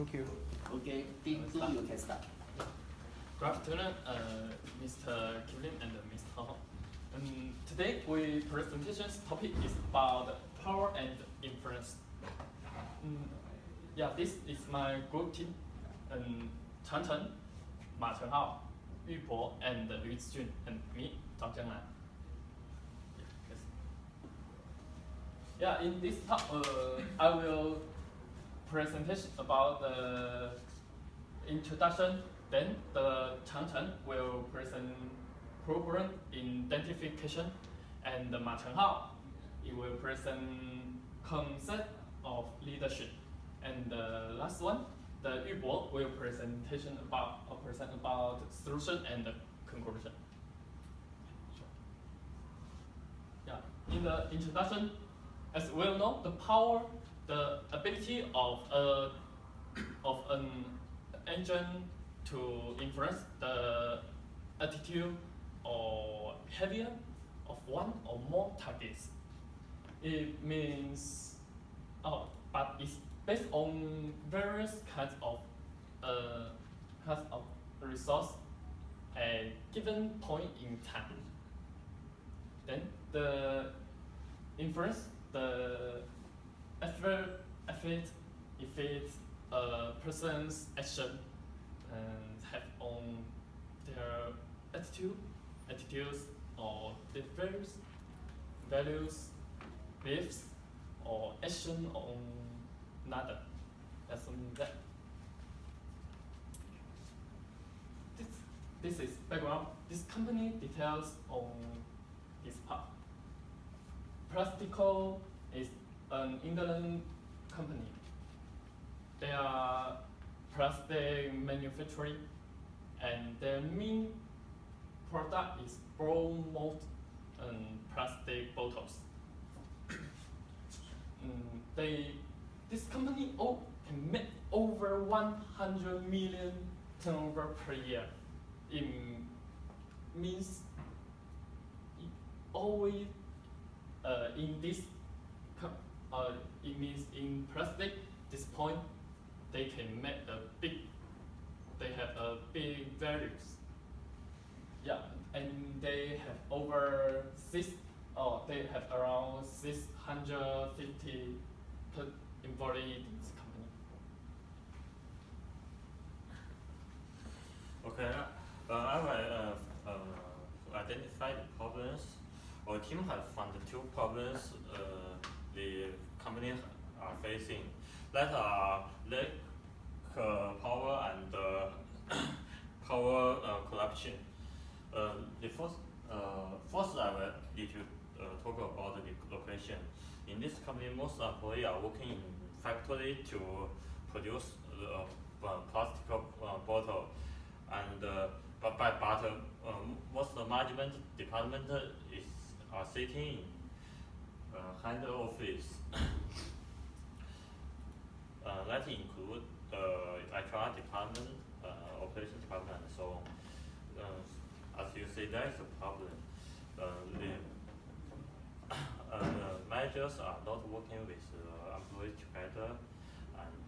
Thank you. Okay, team 2, you can start. Good afternoon, Mr. Kivlin and Mr. Hong. Today, we presentation's topic is about power and inference. Yeah, this is my group team. Chang Chen, Ma Chenhao, Yu Po, and Liu Zijun, and me, Zhang Jiangnan. Yes. Yeah, in this talk, I will presentation about the introduction. Then the Chang Chen will present program identification, and the Ma Chenhao he will present concept of leadership, and the last one, the Yu Bo will present about solution and the conclusion. Yeah, in the introduction, as we all know, the power, the ability of an engine to influence the attitude or behavior of one or more targets. It means, but it's based on various kinds of resource at a given point in time. Then the inference, the effect if it's a person's action and have on their attitudes or their values, beliefs, or action on another. That's on that. This is background. This company details on this part. Plastico is an England company. They are plastic manufacturing, and their main product is blow mold and plastic bottles. This company can make over 100 million turnover per year. It means always in this. It means in plastic, this point, they can make they have a big values. Yeah, and they have they have around 650 employees in this company. Okay, I will identify the problems. Our team has found two problems the company are facing that are lack power and power corruption. The first I will need to talk about the location. In this company, most employees are working in factory to produce plastic bottle, and but most management department are sitting in hand office. That include HR department, operation department, and so on. As you see, there is a problem. The managers are not working with employees together, and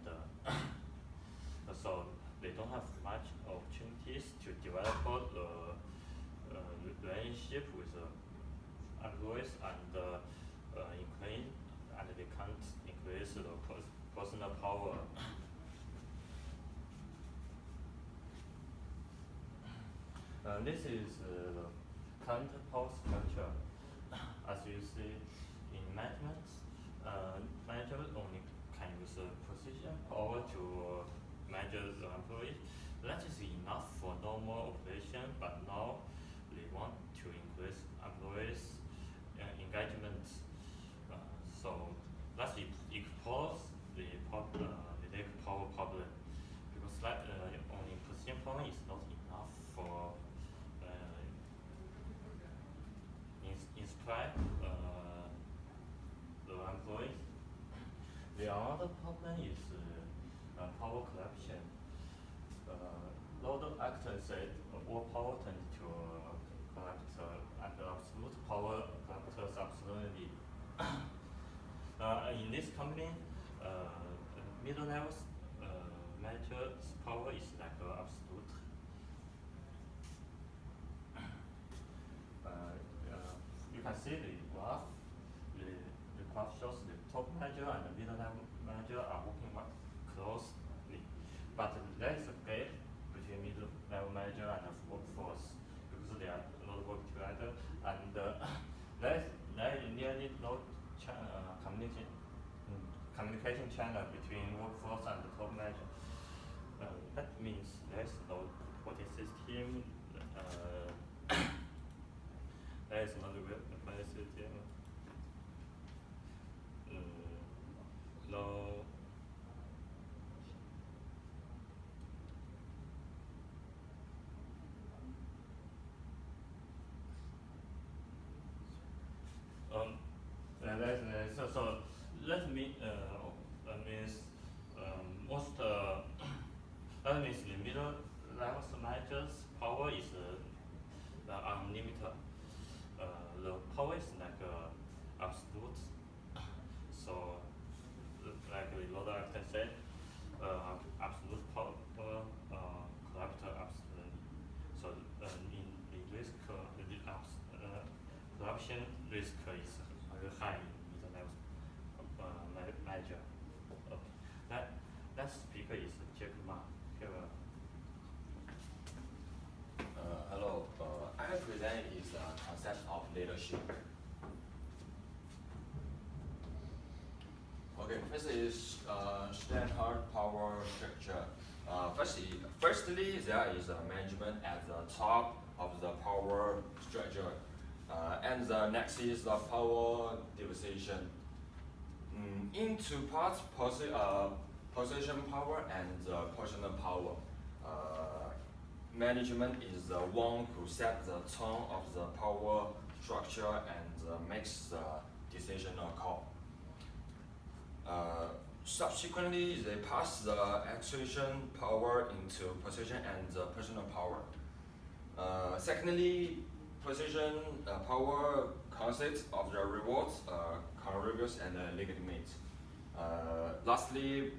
so they don't have much opportunities to develop the relationship with employees and increase, and they can't increase the personal power. This is the current power structure. As you see in management, management only can use position power to manage the employees. That is enough for normal operation, but now they want to increase employees' engagement. So that expose the power problem, because that only position power is not enough for inspire the employees. The other problem is power corruption. Lord Acton said all power tends to corrupt, and absolute power corrupts absolutely. In this company, middle levels see the graph. The graph shows the top manager and the middle level manager are working closely, but there is a gap between middle level manager and the workforce because they are not working together, and there is nearly no communication channel between workforce and the top manager. That means there is no reporting system. There is no reporting system. No. So that means most that means the middle level managers power is unlimited. The power is like absolute. So like the Loda can say, absolute power corrupt absolute. So in risk, corruption risk is very high in the level manager. Okay. That speaker is Jack Ma. Hello. I present is the concept of leadership. Okay, first is Steinhardt power structure. Firstly, there is a management at the top of the power structure, and the next is the power division. In two parts, position power and personal power. Management is the one who sets the tone of the power structure and makes the decision call. Subsequently, they pass the actuation power into position and personal power. Secondly, position power consists of the rewards, contributors, and legitimate. Lastly,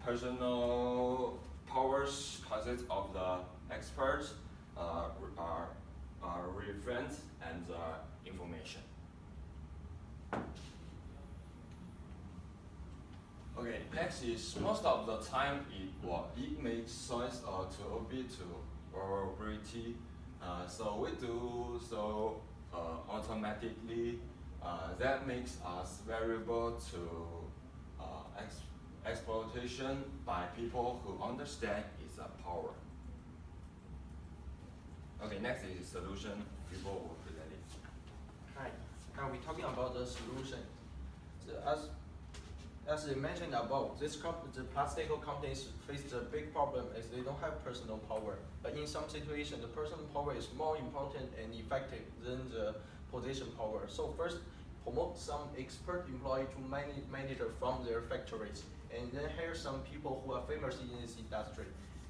personal powers consist of the experts, reference, and information. Okay, next is most of the time it makes sense to obey to probability. So we do so automatically. That makes us vulnerable to exploitation by people who understand its power. Okay, next is solution. People will present it. Hi, now we're talking about the solution. So as you mentioned above, the plastic companies face the big problem is they don't have personal power. But in some situations, the personal power is more important and effective than the position power. So first, promote some expert employee to manage from their factories, and then hire some people who are famous in this industry.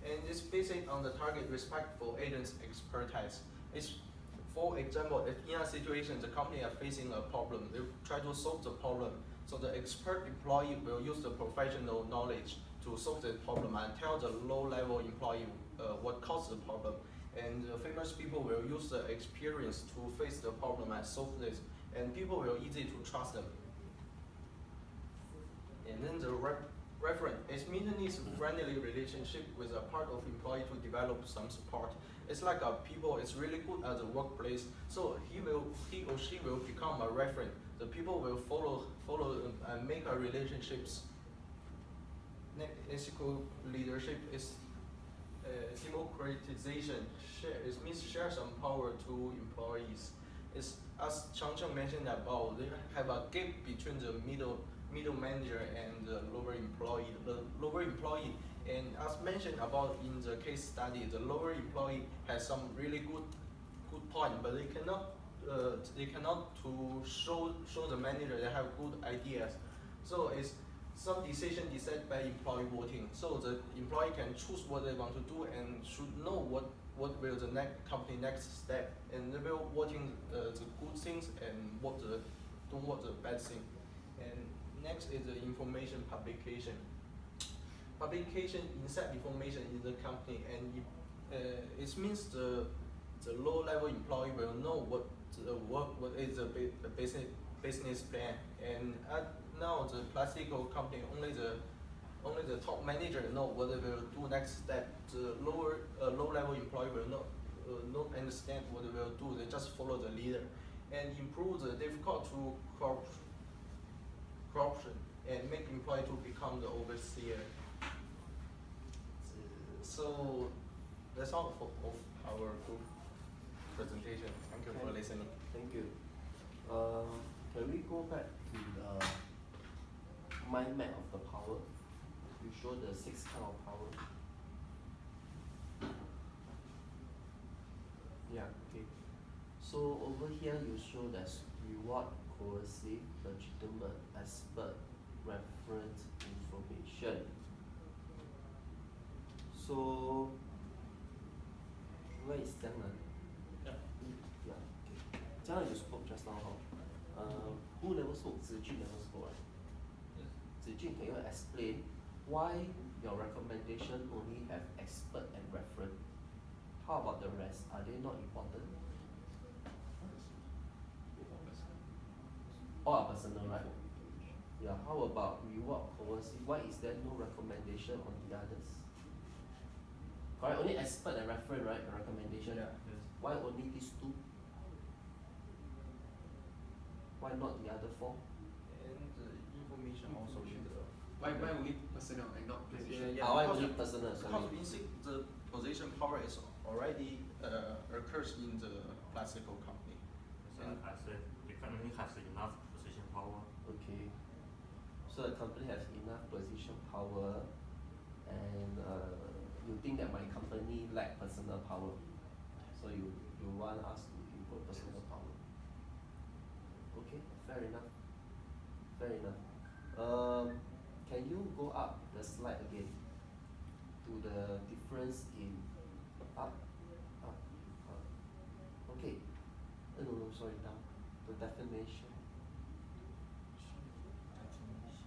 And it's based on the target respectful agent's expertise. For example, if in a situation the company are facing a problem, they try to solve the problem. So the expert employee will use the professional knowledge to solve the problem and tell the low-level employee what caused the problem. And the famous people will use the experience to face the problem and solve this. And people will easy to trust them. And then the referent is means friendly relationship with a part of employee to develop some support. It's like people is really good at the workplace, so he or she will become a referent. The people will follow and make a relationships. Ethical leadership is democratization. It means share some power to employees. It's, as Changcheng mentioned above, they have a gap between the middle manager and the lower employee. The lower employee, and as mentioned about in the case study, the lower employee has some really good point, but they cannot to show the manager they have good ideas. So it's some decision decided by employee voting. So the employee can choose what they want to do and should know what will the company next step, and they will voting the good things and don't want the bad thing. And next is the information publication. Publication inside information in the company, and it means the low-level employee will know what what is the business plan, and now the Plastico company only the top manager know what they will do next step. The low level employee will not understand what they will do. They just follow the leader, and improve the difficult to corruption and make employee to become the overseer. So that's all of our group presentation. Thank you for Okay. listening. Thank you. Can we go back to the mind map of the power? You show the 6 kind of power. Yeah, okay. So over here you show there's reward, coercive, legitimate, expert, reference, information. So where is Jiang Nan? Yeah. Yeah, okay. Jiang Nan you spoke just now, who never spoke? Zijun never spoke, right? Zijun, can you explain why your recommendation only have expert and reference? How about the rest? Are they not important? All are personal, right? Yeah, how about reward, coercive? Why is there no recommendation on the others? Correct, only expert and reference, right? The recommendation. Yeah. Yes. Why only these 2? Why not the other 4? And the information also should. Why only personal and not position? Yeah, Why because- only personal? Because Sorry. basic the position power is already occurs in the Plastico company. So I said the company has enough position power. Okay. So the company has enough position power, and you think that my company lack personal power, so you want us to input personal power. Okay, fair enough. Fair enough. Can you go up the slide again to the difference in up. Okay. No, sorry, down. The definition.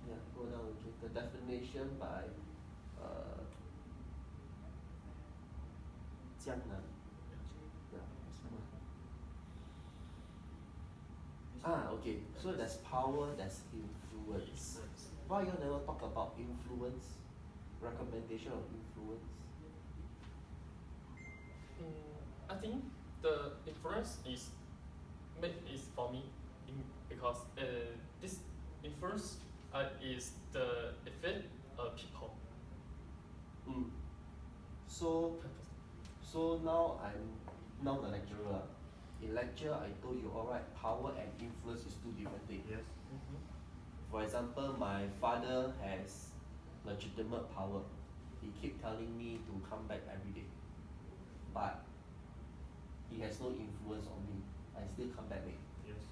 Yeah, go down again. The definition by Jiang Nan. Yeah, this one. Okay. So there's power, there's influence. Why you never talk about influence? Recommendation of influence? I think the influence is for me because this influence is the effect of people. So now I'm the lecturer. In lecture I told you, alright, power and influence is 2 different things. Yes. For example, my father has legitimate power. He keep telling me to come back every day, but he has no influence on me. I still come back late. Yes.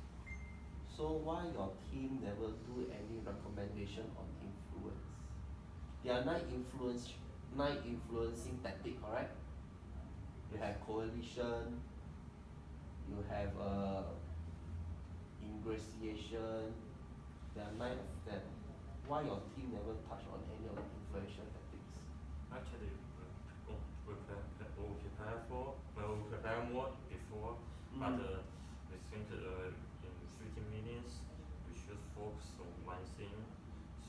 So why your team never do any recommendation on influence? There are 9 influencing tactic, correct? You have coalition, you have ingratiation. There are 9 of them. Why your team never touch on any of the influential tactics? Actually, we prepare more before, but we think in 15 minutes we should focus on one thing.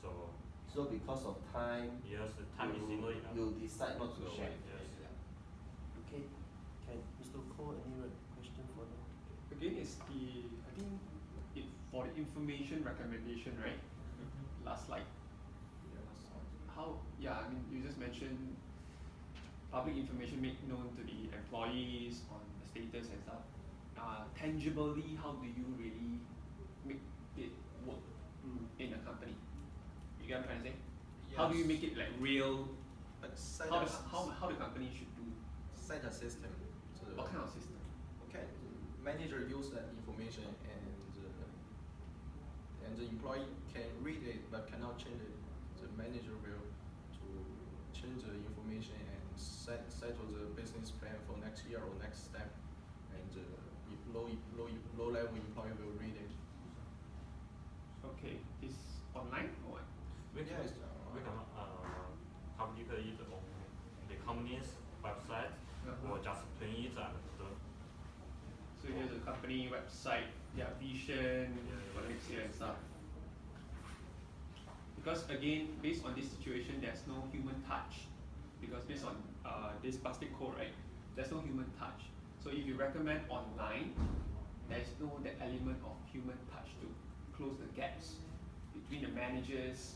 So because of time, yes, the time is not enough. you decide not to So, share. yes. Okay, can Mr. Koh, any question for them? Again, it's I think for the information recommendation, right? Last slide. I mean, you just mentioned public information made known to the employees on the status and stuff. Tangibly, how do you really make it work in a company? You get what I'm trying to say? How do you make it like real? Like set How a the company should do? set a system. So What kind of system? okay, manager use that information and the employee can read it but cannot change it. The manager will to change the information and settle the business plan for next year or next step, and low level employee will read it. Okay, it's online or what? We can Yes, publish it on the company's website or just print it and So here's a company company website, their vision for the next year and stuff. Because again, based on this situation, there's no human touch. Because based on this plastic code, right, there's no human touch. So if you recommend online, there's no that element of human touch to close the gaps between the managers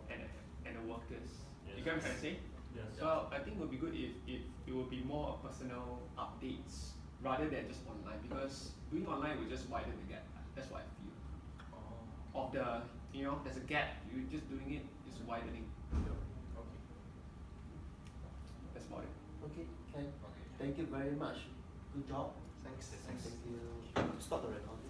and the workers. You get what I'm trying to say? Yes. So I think it would be good if it will be more personal updates rather than just online, because doing online will just widen the gap. That's what I feel. Of the, there's a gap, you're just doing it, it's widening. Okay. That's about it. Okay, Ken. Okay. Thank you very much. Good job. Thanks. Thank you. Stop the recording.